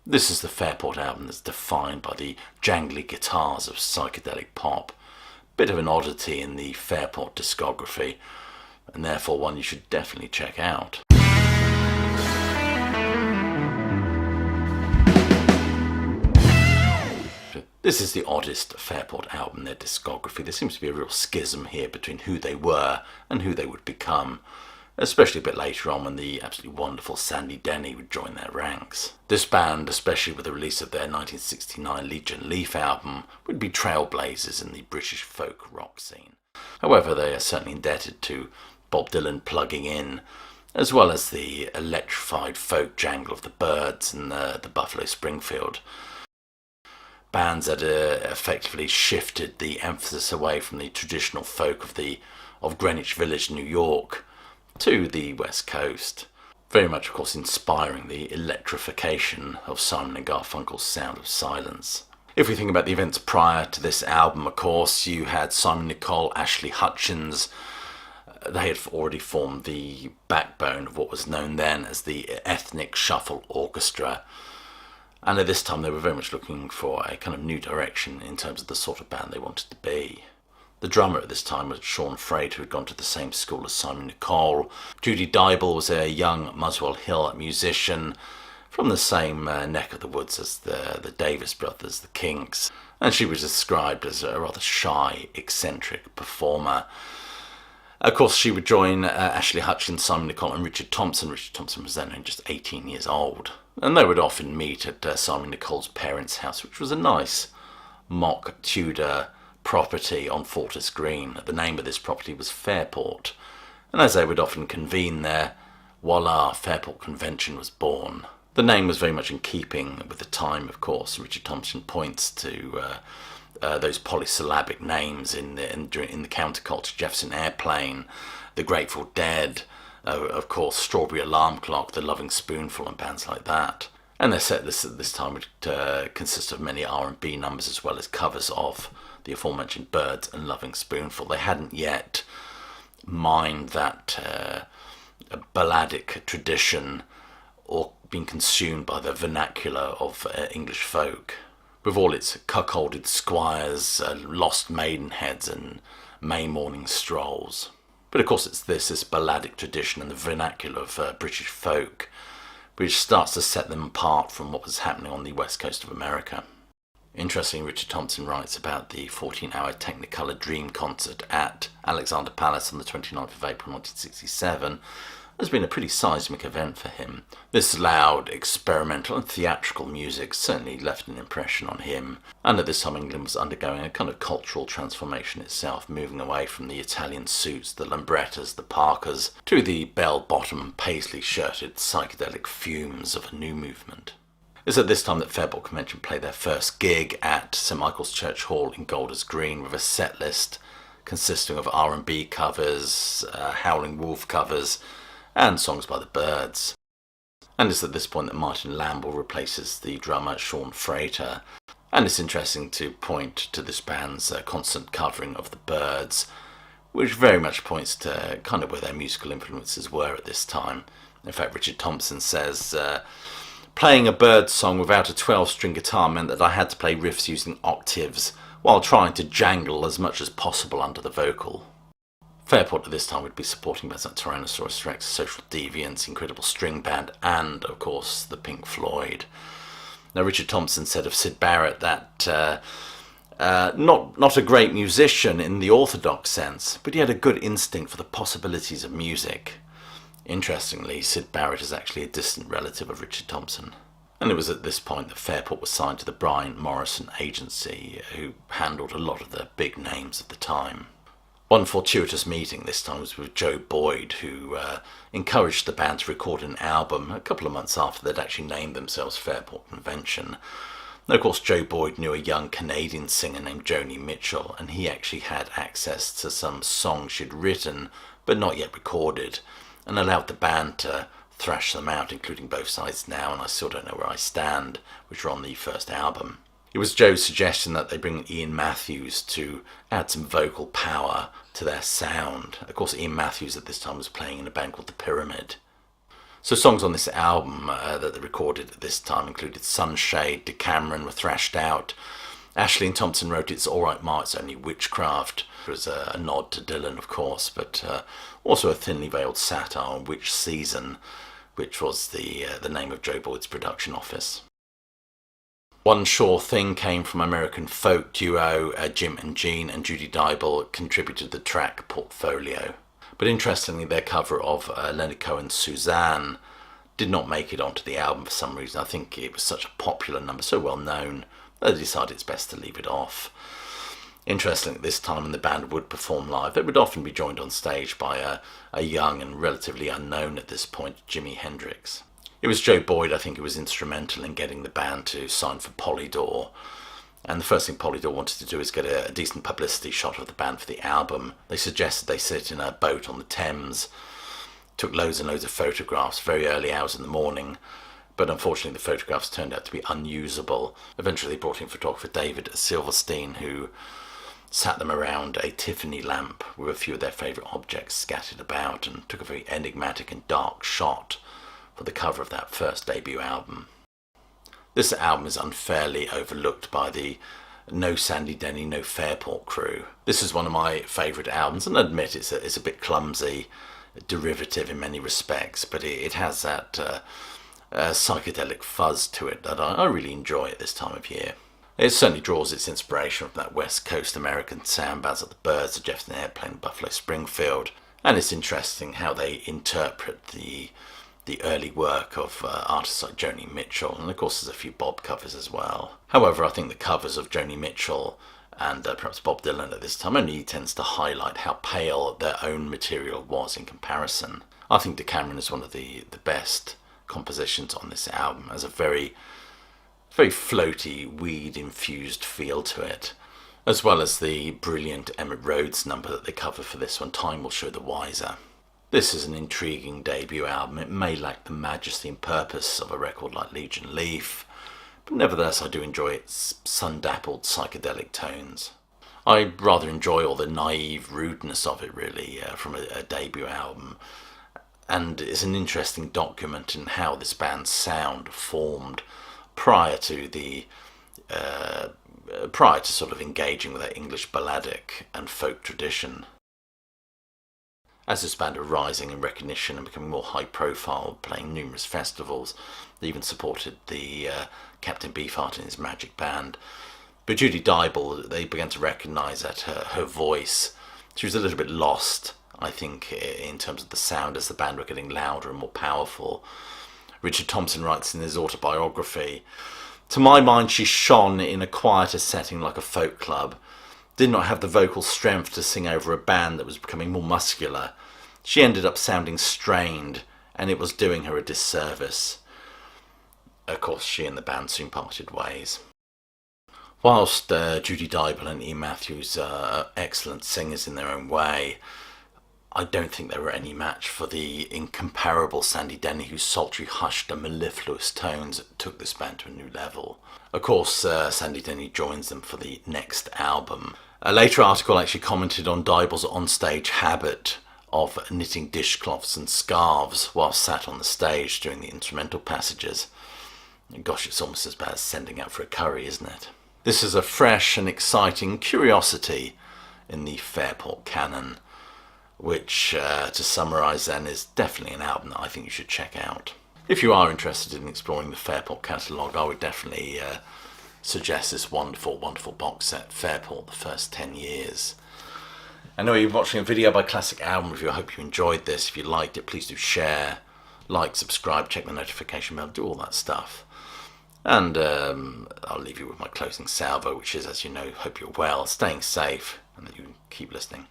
This is the Fairport album that's defined by the jangly guitars of psychedelic pop. Bit of an oddity in the Fairport discography, and therefore one you should definitely check out. This is the oddest Fairport album in their discography. There seems to be a real schism here between who they were and who they would become, especially a bit later on when the absolutely wonderful Sandy Denny would join their ranks. This band, especially with the release of their 1969 Legion Leaf album, would be trailblazers in the British folk rock scene. However, they are certainly indebted to Bob Dylan plugging in, as well as the electrified folk jangle of the Byrds and the Buffalo Springfield. Bands that effectively shifted the emphasis away from the traditional folk of Greenwich Village, New York, to the West Coast. Very much, of course, inspiring the electrification of Simon & Garfunkel's Sound of Silence. If we think about the events prior to this album, of course, you had Simon Nicol, Ashley Hutchins. They had already formed the backbone of what was known then as the Ethnic Shuffle Orchestra. And at this time they were very much looking for a kind of new direction in terms of the sort of band they wanted to be. The drummer at this time was Sean Frade, who had gone to the same school as Simon Nicol. Judy Dee was a young Muswell Hill musician from the same neck of the woods as the Davis brothers, the Kinks. And she was described as a rather shy, eccentric performer. Of course, she would join Ashley Hutchins, Simon Nicol and Richard Thompson. Richard Thompson was then only just 18 years old. And they would often meet at Simon Nicol's parents' house, which was a nice mock Tudor property on Fortis Green. The name of this property was Fairport. And as they would often convene there, voila, Fairport Convention was born. The name was very much in keeping with the time, of course. Richard Thompson points to those polysyllabic names in the counterculture: Jefferson Airplane, the Grateful Dead, of course Strawberry Alarm Clock, the Loving Spoonful, and bands like that. And their set list at this time would consist of many R&B numbers as well as covers of the aforementioned Byrds and Loving Spoonful. They hadn't yet mined that balladic tradition or been consumed by the vernacular of English folk, with all its cuckolded squires, lost maidenheads and May morning strolls. But of course it's this balladic tradition and the vernacular of British folk which starts to set them apart from what was happening on the west coast of America. Interestingly, Richard Thompson writes about the 14-hour Technicolor Dream concert at Alexander Palace on the 29th of April 1967 has been a pretty seismic event for him. This loud, experimental and theatrical music certainly left an impression on him, and at this time England was undergoing a kind of cultural transformation itself, moving away from the Italian suits, the Lambrettas, the Parkers, to the bell-bottom, paisley-shirted psychedelic fumes of a new movement. It's at this time that Fairport Convention played their first gig at St Michael's Church Hall in Golders Green with a set list consisting of R&B covers, Howling Wolf covers, and songs by the Byrds. And it's at this point that Martin Lamble replaces the drummer Sean Frater. And it's interesting to point to this band's constant covering of the Byrds, which very much points to kind of where their musical influences were at this time. In fact, Richard Thompson says, playing a Byrds song without a 12-string guitar meant that I had to play riffs using octaves while trying to jangle as much as possible under the vocal. Fairport at this time would be supporting bands like Tyrannosaurus Rex, Social Deviants, Incredible String Band, and, of course, the Pink Floyd. Now, Richard Thompson said of Syd Barrett that not a great musician in the orthodox sense, but he had a good instinct for the possibilities of music. Interestingly, Syd Barrett is actually a distant relative of Richard Thompson. And it was at this point that Fairport was signed to the Brian Morrison Agency, who handled a lot of the big names at the time. One fortuitous meeting this time was with Joe Boyd, who encouraged the band to record an album a couple of months after they'd actually named themselves Fairport Convention. Now, of course, Joe Boyd knew a young Canadian singer named Joni Mitchell, and he actually had access to some songs she'd written but not yet recorded, and allowed the band to thrash them out, including Both Sides Now and I Still Don't Know Where I Stand, which were on the first album. It was Joe's suggestion that they bring Ian Matthews to add some vocal power to their sound. Of course, Ian Matthews at this time was playing in a band called The Pyramid. So songs on this album that they recorded at this time included Sunshade, Decameron were thrashed out. Ashley and Thompson wrote It's Alright Ma, It's Only Witchcraft. It was a nod to Dylan, of course, but also a thinly veiled satire on Witch Season, which was the name of Joe Boyd's production office. One Sure Thing came from American folk duo Jim and Jean, and Judy Dee contributed the track Portfolio. But interestingly, their cover of Leonard Cohen's Suzanne did not make it onto the album for some reason. I think it was such a popular number, so well known, they decided it's best to leave it off. Interestingly, at this time when the band would perform live, they would often be joined on stage by a young and relatively unknown at this point Jimi Hendrix. It was Joe Boyd, I think, who was instrumental in getting the band to sign for Polydor. And the first thing Polydor wanted to do is get a decent publicity shot of the band for the album. They suggested they sit in a boat on the Thames, took loads and loads of photographs, very early hours in the morning, but unfortunately the photographs turned out to be unusable. Eventually they brought in photographer David Silverstein, who sat them around a Tiffany lamp with a few of their favourite objects scattered about, and took a very enigmatic and dark shot for the cover of that first debut album. This album is unfairly overlooked by the No Sandy Denny, No Fairport crew. This is one of my favourite albums, and I admit it's a bit clumsy, derivative in many respects, but it has that psychedelic fuzz to it that I really enjoy at this time of year. It certainly draws its inspiration from that West Coast American sound bands like the Byrds, the Jefferson Airplane, Buffalo Springfield, and it's interesting how they interpret the early work of artists like Joni Mitchell, and of course there's a few Bob covers as well. However, I think the covers of Joni Mitchell and perhaps Bob Dylan at this time only tends to highlight how pale their own material was in comparison. I think Decameron is one of the best compositions on this album. It has a very floaty, weed-infused feel to it, as well as the brilliant Emmett Rhodes number that they cover for this one, Time Will Show the Wiser. This is an intriguing debut album. It may lack the majesty and purpose of a record like Legion Leaf, but nevertheless I do enjoy its sun-dappled psychedelic tones. I rather enjoy all the naive rudeness of it, really, from a debut album, and it's an interesting document in how this band's sound formed prior to sort of engaging with that English balladic and folk tradition. As this band are rising in recognition and becoming more high profile, playing numerous festivals, they even supported the Captain Beefheart and his Magic Band. But Judy Dee, they began to recognise that her voice, she was a little bit lost, I think, in terms of the sound as the band were getting louder and more powerful. Richard Thompson writes in his autobiography, "To my mind she shone in a quieter setting like a folk club, did not have the vocal strength to sing over a band that was becoming more muscular. She ended up sounding strained, and it was doing her a disservice." Of course, she and the band soon parted ways. Whilst Judy Dee and Ian Matthews are excellent singers in their own way, I don't think they were any match for the incomparable Sandy Denny, whose sultry, hushed and mellifluous tones took this band to a new level. Of course, Sandy Denny joins them for the next album. A later article actually commented on Die's onstage habit of knitting dishcloths and scarves while sat on the stage during the instrumental passages. And gosh, it's almost as bad as sending out for a curry, isn't it? This is a fresh and exciting curiosity in the Fairport canon, which, to summarise then, is definitely an album that I think you should check out. If you are interested in exploring the Fairport catalogue, I would definitely suggest this wonderful, wonderful box set, Fairport, the First 10 Years. I know you're watching a video by Classic Album Review. I hope you enjoyed this. If you liked it, please do share, like, subscribe, check the notification bell, do all that stuff. And I'll leave you with my closing salvo, which is, as you know, hope you're well, staying safe, and that you keep listening.